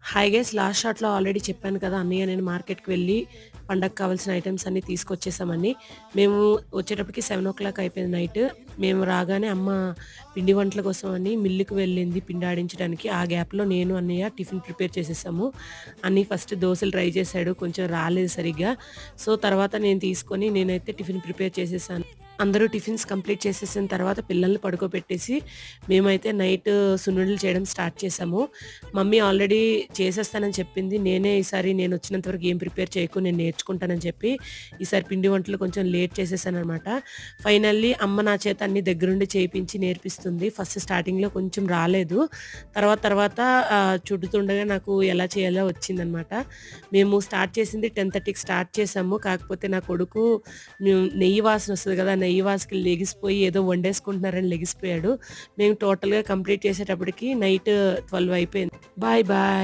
Hi guys, last షాట్‌లో already చెప్పాను కదా! అన్నయ్య నేను మార్కెట్‌కి వెళ్ళి పండగకి కావాల్సిన ఐటెమ్స్ అన్నీ తీసుకొచ్చేసామని. మేము వచ్చేటప్పటికి 7:00 అయిపోయింది నైట్. మేము రాగానే అమ్మ పిండి వంటల కోసం అని మిల్లుకి వెళ్ళింది పిండి ఆడించడానికి. ఆ గ్యాప్‌లో నేను, అన్నయ్య టిఫిన్ ప్రిపేర్ చేసేసాము. అన్నయ్య ఫస్ట్ దోసలు ట్రై చేశాడు. కొంచెం రాలేదు సరిగ్గా. సో, తర్వాత నేనైతే టిఫిన్ ప్రిపేర్ చేసేసాను. అందరూ టిఫిన్స్ కంప్లీట్ చేసేసిన తర్వాత పిల్లల్ని పడుకోబెట్టేసి మేమైతే నైట్ సున్నుండలు చేయడం స్టార్ట్ చేశాము. మమ్మీ ఆల్రెడీ చేసేస్తానని చెప్పింది. ఈసారి నేనొచ్చినంత వరకు ఏం ప్రిపేర్ చేయకు, నేను నేర్చుకుంటానని చెప్పి ఈసారి పిండి వంటలు కొంచెం లేట్ చేసేసాననమాట. ఫైనల్లీ అమ్మ నా చేత అన్నీ దగ్గరుండి చేయించి నేర్పిస్తుంది. ఫస్ట్ స్టార్టింగ్‌లో కొంచెం రాలేదు. తర్వాత చుడుతుండగా నాకు ఎలా చేయాలో వచ్చిందనమాట. మేము స్టార్ట్ చేసింది 10:30కి స్టార్ట్ చేశాము. కాకపోతే నా కొడుకు నెయ్యి వాసన వస్తది కదా! నెయ్యి వాసనకి లెగిసిపోయి ఏదో వండేసుకుంటున్నారని లెగిసిపోయాడు. మేము టోటల్‌గా కంప్లీట్ చేసేటప్పటికి నైట్ 12 అయిపోయింది. Bye bye.